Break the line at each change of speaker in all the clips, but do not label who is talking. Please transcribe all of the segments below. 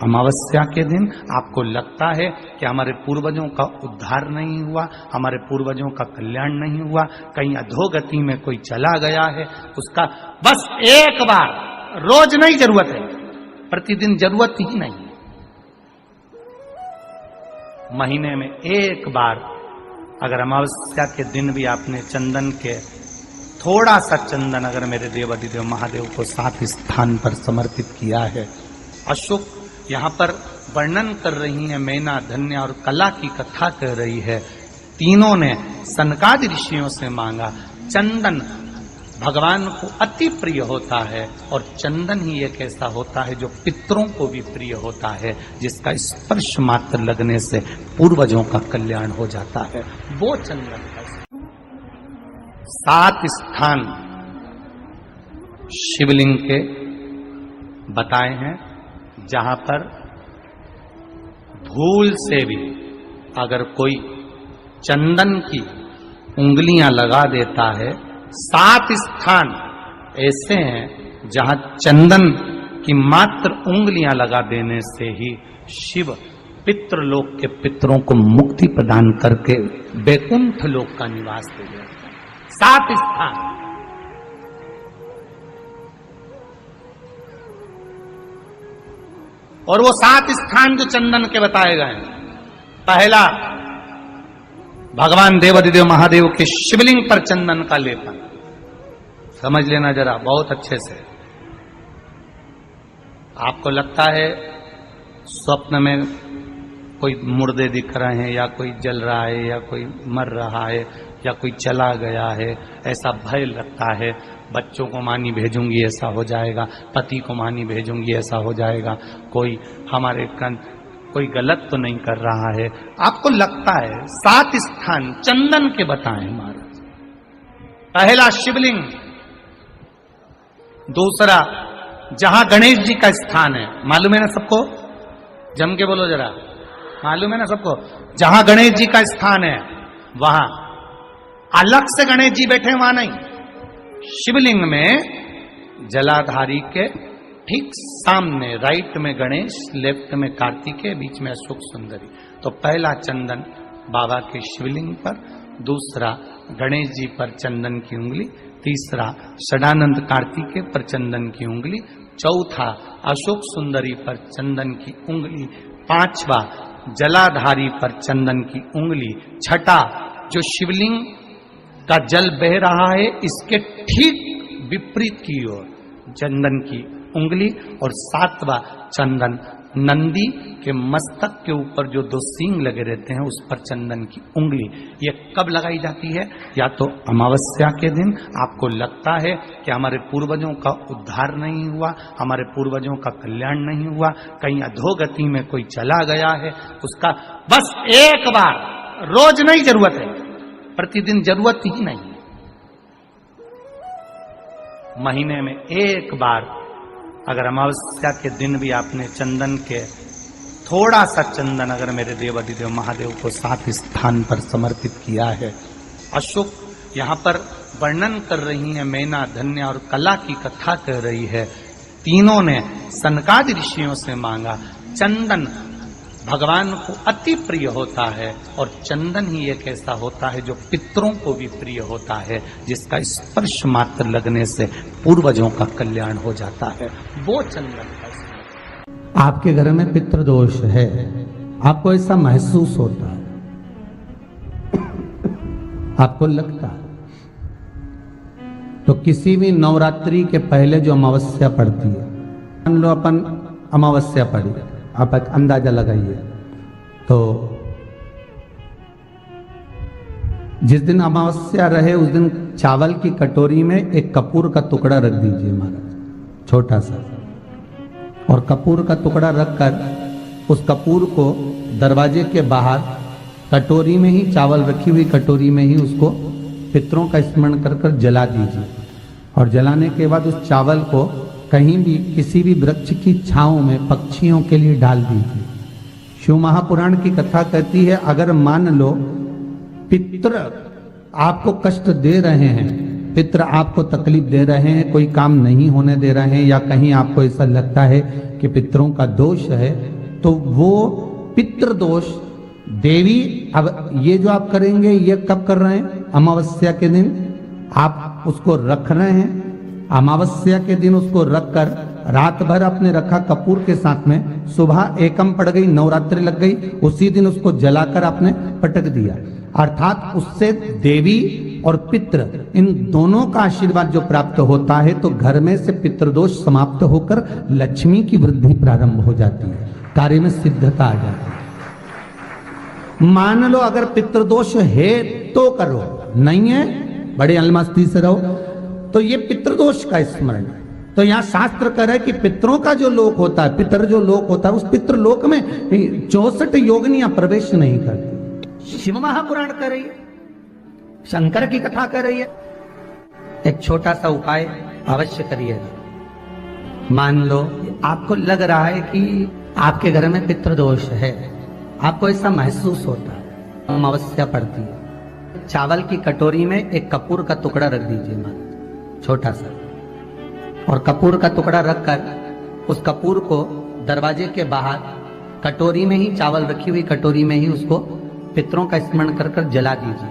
अमावस्या के दिन आपको लगता है कि हमारे पूर्वजों का उद्धार नहीं हुआ, हमारे पूर्वजों का कल्याण नहीं हुआ, कहीं अधोगति में कोई चला गया है, उसका बस एक बार, रोज नहीं जरूरत है, प्रतिदिन जरूरत ही नहीं, महीने में एक बार अगर अमावस्या के दिन भी आपने चंदन के थोड़ा सा चंदन अगर मेरे देव अधिदेव महादेव को 7 स्थान पर समर्पित किया है। अशोक यहाँ पर वर्णन कर रही है, मैना, धन्य और कला की कथा कर रही है। तीनों ने सनकादि ऋषियों से मांगा। चंदन भगवान को अति प्रिय होता है और चंदन ही एक ऐसा होता है जो पितरों को भी प्रिय होता है, जिसका स्पर्श मात्र लगने से पूर्वजों का कल्याण हो जाता है। वो चंदन का 7 स्थान शिवलिंग के बताए हैं, जहां पर भूल से भी अगर कोई चंदन की उंगलियां लगा देता है, 7 स्थान ऐसे हैं जहां चंदन की मात्र उंगलियां लगा देने से ही शिव पितृलोक के पितरों को मुक्ति प्रदान करके वैकुंठ लोक का निवास दे देते हैं। 7 स्थान। और वो 7 स्थान जो चंदन के बताए गए हैं, पहला भगवान देवाधिदेव महादेव के शिवलिंग पर चंदन का लेपन। समझ लेना जरा बहुत अच्छे से। आपको लगता है स्वप्न में कोई मुर्दे दिख रहे हैं, या कोई जल रहा है, या कोई मर रहा है, या कोई चला गया है, ऐसा भय लगता है। बच्चों को मानी भेजूंगी ऐसा हो जाएगा, पति को मानी भेजूंगी ऐसा हो जाएगा, कोई हमारे कोई गलत तो नहीं कर रहा है, आपको लगता है। 7 स्थान चंदन के बताएं महाराज। पहला शिवलिंग, दूसरा जहां गणेश जी का स्थान है, मालूम है ना सबको, जम के बोलो जरा, मालूम है ना सबको, जहां गणेश जी का स्थान है वहां अलग से गणेश जी बैठे, वहां नहीं। शिवलिंग में जलाधारी के ठीक सामने राइट में गणेश, लेफ्ट में कार्तिकेय, बीच में अशोक सुंदरी। तो पहला चंदन बाबा के शिवलिंग पर, दूसरा गणेश जी पर चंदन की उंगली, तीसरा षडानंद कार्तिकेय पर चंदन की उंगली, चौथा अशोक सुंदरी पर चंदन की उंगली, पांचवा जलाधारी पर चंदन की उंगली, छठा जो शिवलिंग का जल बह रहा है इसके ठीक विपरीत की ओर चंदन की उंगली, और 7वां चंदन नंदी के मस्तक के ऊपर जो 2 सींग लगे रहते हैं उस पर चंदन की उंगली। ये कब लगाई जाती है? या तो अमावस्या के दिन आपको लगता है कि हमारे पूर्वजों का उद्धार नहीं हुआ, हमारे पूर्वजों का कल्याण नहीं हुआ, कहीं अधोगति में कोई चला गया है, उसका बस एक बार, रोज नहीं जरूरत है, प्रतिदिन जरूरत ही नहीं, महीने में एक बार अगर अमावस्या के दिन भी आपने चंदन के थोड़ा सा चंदन अगर मेरे देव अधिदेव महादेव को 7 स्थान पर समर्पित किया है। अशोक यहाँ पर वर्णन कर रही है, मैना, धन्य और कला की कथा कर रही है। तीनों ने सनकादि ऋषियों से मांगा। चंदन भगवान को अति प्रिय होता है और चंदन ही एक ऐसा होता है जो पितरों को भी प्रिय होता है, जिसका स्पर्श मात्र लगने से पूर्वजों का कल्याण हो जाता है। वो चंदन का।
आपके घर में पितृदोष है, आपको ऐसा महसूस होता है, आपको लगता है, तो किसी भी नवरात्रि के पहले जो अमावस्या पड़ती है, मान लो अपन अमावस्या पड़ी, आप एक अंदाजा लगाइए, तो जिस दिन अमावस्या रहे उस दिन चावल की कटोरी में एक कपूर का टुकड़ा रख दीजिए महाराज, छोटा सा, और कपूर का टुकड़ा रखकर उस कपूर को दरवाजे के बाहर कटोरी में ही, चावल रखी हुई कटोरी में ही उसको पितरों का स्मरण कर कर जला दीजिए। और जलाने के बाद उस चावल को कहीं भी किसी भी वृक्ष की छांव में पक्षियों के लिए डाल दीजिए। शिव महापुराण की कथा कहती है, अगर मान लो पितृ आपको कष्ट दे रहे हैं, पितृ आपको तकलीफ दे रहे हैं, कोई काम नहीं होने दे रहे हैं, या कहीं आपको ऐसा लगता है कि पितरों का दोष है, तो वो पितृदोष देवी, अब ये जो आप करेंगे ये कब कर रहे हैं? अमावस्या के दिन आप उसको रख रहे हैं। अमावस्या के दिन उसको रखकर रात भर आपने रखा कपूर के साथ में, सुबह एकम पड़ गई, नवरात्रि लग गई, उसी दिन उसको जलाकर आपने पटक दिया। अर्थात उससे देवी और पितृ इन दोनों का आशीर्वाद जो प्राप्त होता है, तो घर में से पितृदोष समाप्त होकर लक्ष्मी की वृद्धि प्रारंभ हो जाती है, कार्य में सिद्धता आ जाती है। मान लो अगर पितृदोष है तो करो, नहीं है बड़े अलमस्ती से रहो, तो ये पितृदोष का स्मरण। तो यहां शास्त्र कह रहा है कि पितरों का जो लोक होता है, पितर जो लोक होता है, उस पितृलोक में 64 योगिनियां प्रवेश नहीं करती। शिव महापुराण कर रही है, शंकर की कथा कर रही है। एक छोटा सा उपाय अवश्य करिएगा। मान लो आपको लग रहा है कि आपके घर में पितृदोष है, आपको ऐसा महसूस होता है, अमावस्या पड़ती है, चावल की कटोरी में एक कपूर का टुकड़ा रख दीजिए, मान छोटा सा, और कपूर का टुकड़ा रखकर उस कपूर को दरवाजे के बाहर कटोरी में ही, चावल रखी हुई कटोरी में ही उसको पितरों का स्मरण कर कर जला दीजिए।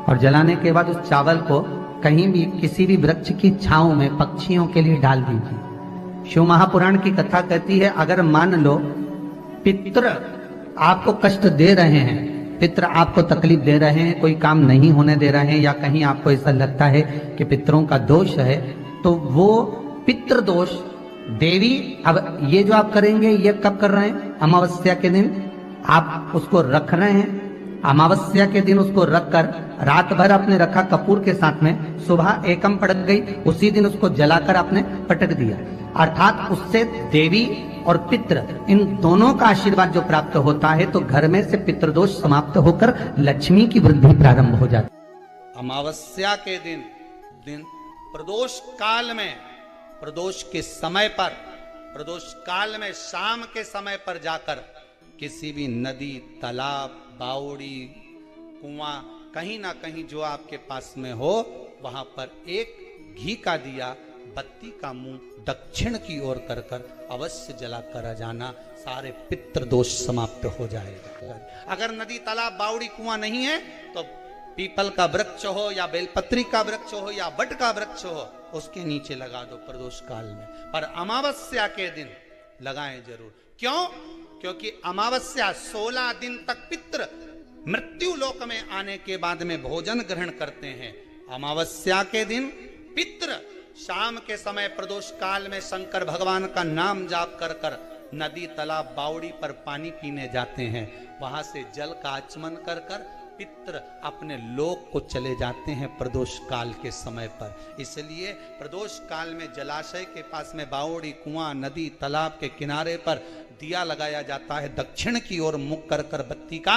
और जलाने के बाद उस चावल को कहीं भी किसी भी वृक्ष की छांव में पक्षियों के लिए डाल दीजिए। शिव महापुराण की कथा कहती है, अगर मान लो पितृ आपको कष्ट दे रहे हैं, पितृ आपको तकलीफ दे रहे हैं, कोई काम नहीं होने दे रहे हैं, या कहीं आपको ऐसा लगता है कि पितरों का दोष है, तो वो पितृदोष देवी, अब ये जो आप करेंगे ये कब कर रहे हैं? अमावस्या के दिन आप उसको रख रहे हैं। अमावस्या के दिन उसको रखकर रात भर आपने रखा कपूर के साथ में, सुबह एकम पड़ गई, उसी दिन उसको जलाकर आपने पटक दिया। अर्थात उससे देवी और पितृ इन दोनों का आशीर्वाद जो प्राप्त होता है, तो घर में से पितृदोष समाप्त होकर लक्ष्मी की वृद्धि प्रारंभ हो जाती है।
अमावस्या के दिन प्रदोष काल में, प्रदोष के समय पर, प्रदोष काल में शाम के समय पर जाकर किसी भी नदी, तालाब, बावड़ी, कुआं, कहीं ना कहीं जो आपके पास में हो, वहां पर एक घी का दिया, बत्ती का मुंह दक्षिण की ओर कर कर अवश्य जला कर जाना, सारे पितृ दोष समाप्त हो जाएगा। अगर नदी, तालाब, बावड़ी, कुआं नहीं है तो पीपल का वृक्ष हो या बेलपत्री का वृक्ष हो या बट का वृक्ष हो, उसके नीचे लगा दो प्रदोष काल में। पर अमावस्या के दिन लगाएं जरूर। क्यों? क्योंकि अमावस्या 16 दिन तक पितृ मृत्यु लोक में आने के बाद में भोजन ग्रहण करते हैं। अमावस्या के दिन पितृ शाम के समय प्रदोष काल में शंकर भगवान का नाम जाप कर कर नदी, तालाब, बावड़ी पर पानी पीने जाते हैं। वहां से जल का आचमन कर कर पितृ अपने लोक को चले जाते हैं प्रदोष काल के समय पर। इसलिए प्रदोष काल में जलाशय के पास में बावड़ी, कुआं, नदी, तालाब के किनारे पर दिया लगाया जाता है दक्षिण की ओर मुख कर कर बत्ती का,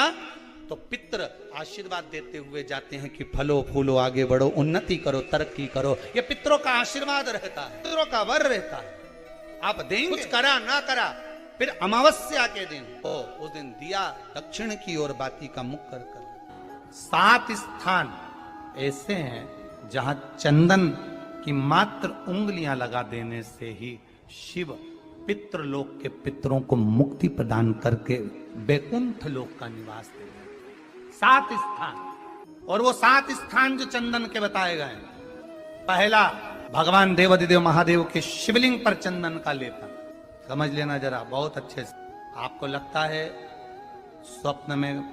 तो पितृ आशीर्वाद देते हुए जाते हैं कि फलो फूलो, आगे बढ़ो, उन्नति करो, तरक्की करो। ये पितरों का आशीर्वाद रहता है, पितरों का वर रहता है। आप देंगे, कुछ करा ना करा, फिर अमावस्या के दिन उस दिन दिया दक्षिण की ओर बाती का मुख कर कर। 7 स्थान ऐसे हैं जहां चंदन की मात्र उंगलियां लगा देने से ही शिव पितृलोक के पितरों को मुक्ति प्रदान करके बैकुंठ लोक का निवास दे रहे। 7 स्थान, और वो 7 स्थान जो चंदन के बताए गए, पहला भगवान देवाधिदेव महादेव के शिवलिंग पर चंदन का लेपन। समझ लेना जरा बहुत अच्छे से। आपको लगता है स्वप्न में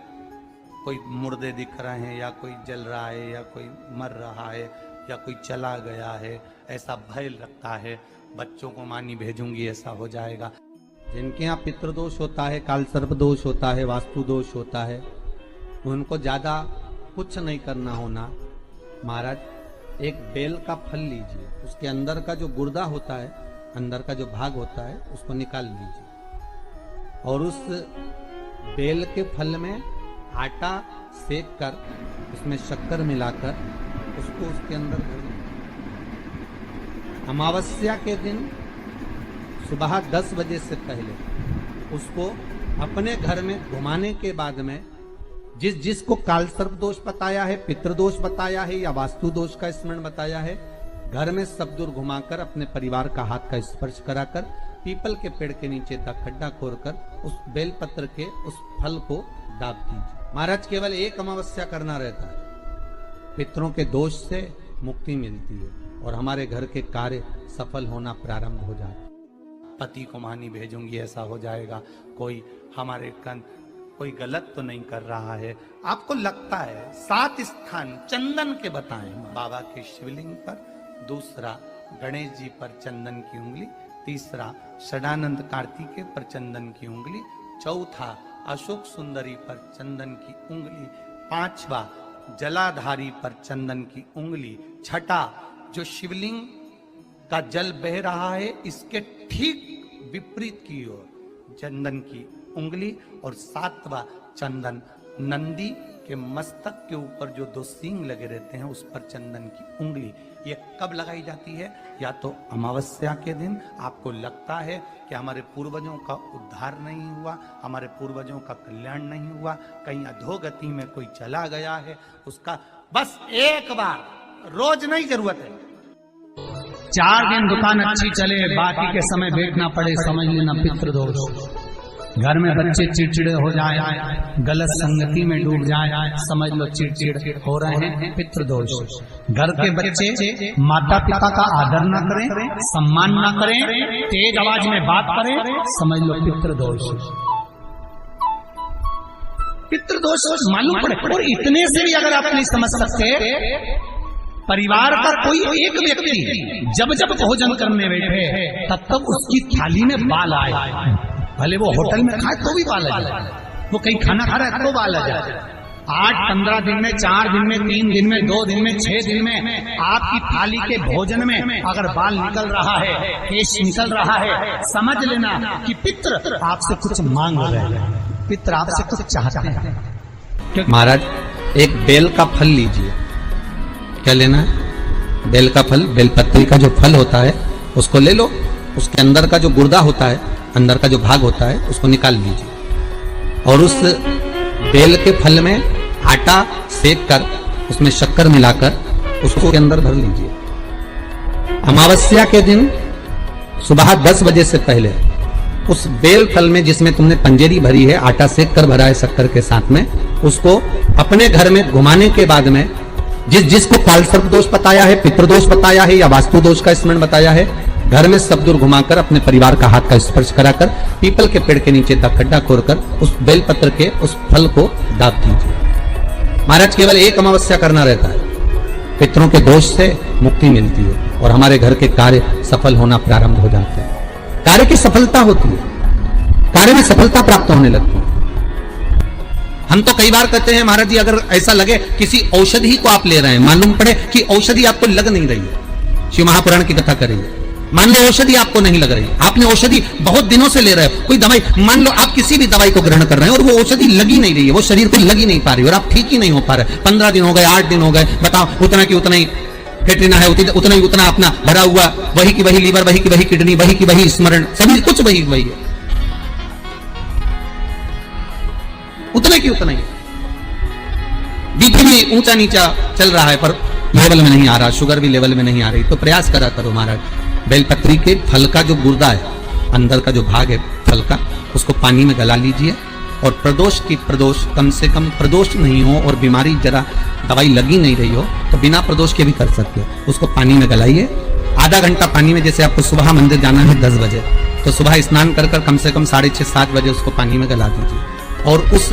कोई मुर्दे दिख रहे हैं, या कोई जल रहा है, या कोई मर रहा है, या कोई चला गया है, ऐसा भय लगता है, बच्चों को मानी भेजूंगी ऐसा हो जाएगा। जिनके यहाँ पितृदोष होता है, काल सर्प दोष होता है, वास्तु दोष होता है, उनको ज्यादा कुछ नहीं करना होना। महाराज एक बेल का फल लीजिए, उसके अंदर का जो गुर्दा होता है, अंदर का जो भाग होता है, उसको निकाल लीजिए, और उस बेल के फल में आटा सेक कर उसमें शक्कर मिलाकर उसको उसके अंदर भर दीजिए। अमावस्या के दिन सुबह 10 बजे से पहले उसको अपने घर में घुमाने के बाद में जिसको काल सर्प दोष बताया है, पितृदोष बताया है, या वास्तु दोष का स्मरण बताया है, घर में सब दूर घुमाकर अपने परिवार का हाथ का स्पर्श कराकर
पीपल के पेड़ के नीचे का खड्डा खोदकर उस बेलपत्र के उस फल को दाब दीजिए। महाराज केवल एक अमावस्या करना रहता है, पितरों के दोष से मुक्ति मिलती है और हमारे घर के कार्य सफल होना प्रारंभ हो जाता है। पति को मानी भेजूंगी ऐसा हो जाएगा, कोई हमारे कोई गलत तो नहीं कर रहा है। आपको लगता है 7 स्थान चंदन के बताएं, बाबा के शिवलिंग पर, दूसरा गणेश जी पर चंदन की उंगली, तीसरा षडानंद कार्तिकेय पर चंदन की उंगली, चौथा अशोक सुंदरी पर चंदन की उंगली, पांचवा जलाधारी पर चंदन की उंगली, छठा जो शिवलिंग का जल बह रहा है इसके ठीक विपरीत की ओर चंदन की उंगली, और सातवां चंदन नंदी के मस्तक के ऊपर जो 2 सींग लगे रहते हैं उस पर चंदन की उंगली। ये कब लगाई जाती है? या तो अमावस्या के दिन आपको लगता है कि हमारे पूर्वजों का उद्धार नहीं हुआ, हमारे पूर्वजों का कल्याण नहीं हुआ, कहीं अधोगति में कोई चला गया है, उसका बस एक बार, रोज नहीं जरूरत है,
4 दिन दुकान अच्छी चले, बाकी के समय बैठना पड़े, समझ लेना पितृदोष। घर में बच्चे चिड़चिड़े हो जाए, गलत संगति में डूब जाए, समझ लो चिड़चिड़ हो रहे हैं, पितृदोष। घर के बच्चे माता पिता का आदर ना करें, सम्मान ना करें, तेज आवाज में बात करें, समझ लो पितृदोष। पितृदोष मालूम पड़े। और इतने से भी अगर आप नहीं समझ सकते, परिवार का कोई एक व्यक्ति जब जब भोजन करने बैठे तब तब उसकी थाली में बाल आए, भले वो होटल में खाए तो भी बाल आ जाए, वो कहीं खाना खा रहा है तो बाल आ जाए। 8-15 दिन में, 4 दिन में, 3 दिन में, 2 दिन में, 6 दिन में आपकी थाली के भोजन में अगर बाल निकल रहा है, केश निकल रहा है, समझ लेना कि पितृ आपसे कुछ मांग रहे हैं, पितृ आपसे कुछ चाहते हैं।
महाराज एक बेल का फल लीजिए। क्या लेना है? बेल का फल, बेलपत्री का जो फल होता है उसको ले लो, उसके अंदर का जो गुर्दा होता है, अंदर का जो भाग होता है उसको निकाल लीजिए, और उस बेल के फल में आटा सेक कर उसमें शक्कर मिलाकर उसको के अंदर भर लीजिए। अमावस्या के दिन सुबह 10 बजे से पहले उस बेल फल में जिसमें तुमने पंजेरी भरी है, आटा सेक कर भरा है शक्कर के साथ में, उसको अपने घर में घुमाने के बाद में जिसको कालसर्प दोष बताया है, पितृदोष बताया है या वास्तु दोष का स्मरण बताया है, घर में सब दूर घुमाकर अपने परिवार का हाथ का स्पर्श कराकर पीपल के पेड़ के नीचे तक खड्डा खोदकर उस बेलपत्र के उस फल को दाब दीजिए। महाराज केवल एक अमावस्या करना रहता है, पितरों के दोष से मुक्ति मिलती है और हमारे घर के कार्य सफल होना प्रारंभ हो जाते हैं। कार्य की सफलता होती है, कार्य में सफलता प्राप्त होने लगती है। हम तो कई बार कहते हैं महाराज जी, अगर ऐसा लगे किसी औषधि को आप ले रहे हैं, मालूम पड़े कि औषधि आपको लग नहीं रही है, शिव महापुराण की कथा करेंगे, मान लो औषधि आपको नहीं लग रही, आपने औषधि बहुत दिनों से ले रहे हो, कोई दवाई, मान लो आप किसी भी दवाई को ग्रहण कर रहे हैं और वो औषधि लगी नहीं रही है, वो शरीर को लगी नहीं पा रही और आप ठीक ही नहीं हो पा रहे, 15 दिन हो गए, 8 दिन हो गए, बताओ उतना की उतना ही कैटरीना है, उतना ही उतना अपना भरा हुआ, वही की वही लीवर, वही की वही किडनी, वही की वही स्मरण, सभी कुछ वही वही है, उतना की उतना ही। बीपी भी ऊंचा नीचा चल रहा है पर लेवल में नहीं आ रहा, शुगर भी लेवल में नहीं आ रही, तो प्रयास करा करो महाराज, बेलपत्री के फल का जो गुर्दा है, अंदर का जो भाग है फल का, उसको पानी में गला लीजिए और प्रदोष कम से कम प्रदोष नहीं हो और बीमारी जरा दवाई लगी नहीं रही हो तो बिना प्रदोष के भी कर सकते हो, उसको पानी में गलाइए। आधा घंटा पानी में, जैसे आपको सुबह मंदिर जाना है 10 बजे, तो सुबह स्नान कर कम से कम 6:30-7 बजे उसको पानी में गला दीजिए और उस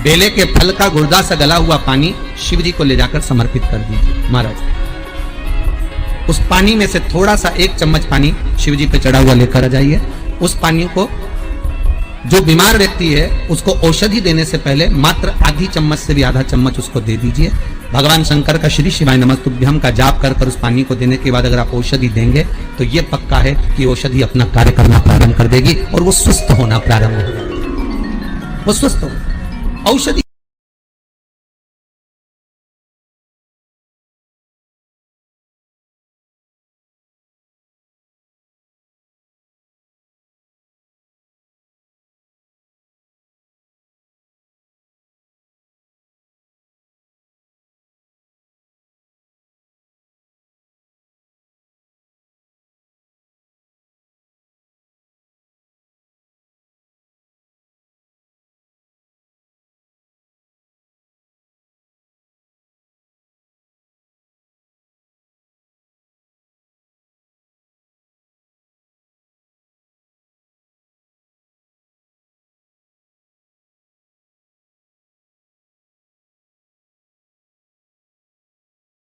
बेले के फल का गुर्दा से गला हुआ पानी शिव जी को ले जाकर समर्पित कर दीजिए। महाराज उस पानी में से थोड़ा सा 1 चम्मच पानी शिव जी पे चढ़ा हुआ लेकर आ जाइए। उस पानी को जो बीमार व्यक्ति है उसको औषधि देने से पहले मात्र आधी चम्मच से भी आधा चम्मच उसको दे दीजिए। भगवान शंकर का श्री शिवाय नमस्तुभ्यम का जाप कर उस पानी को देने के बाद अगर आप औषधि देंगे तो ये पक्का है कि औषधि अपना कार्य करना प्रारंभ कर देगी और वो स्वस्थ होना प्रारंभ हो जाएगी, वो स्वस्थ हो औषधि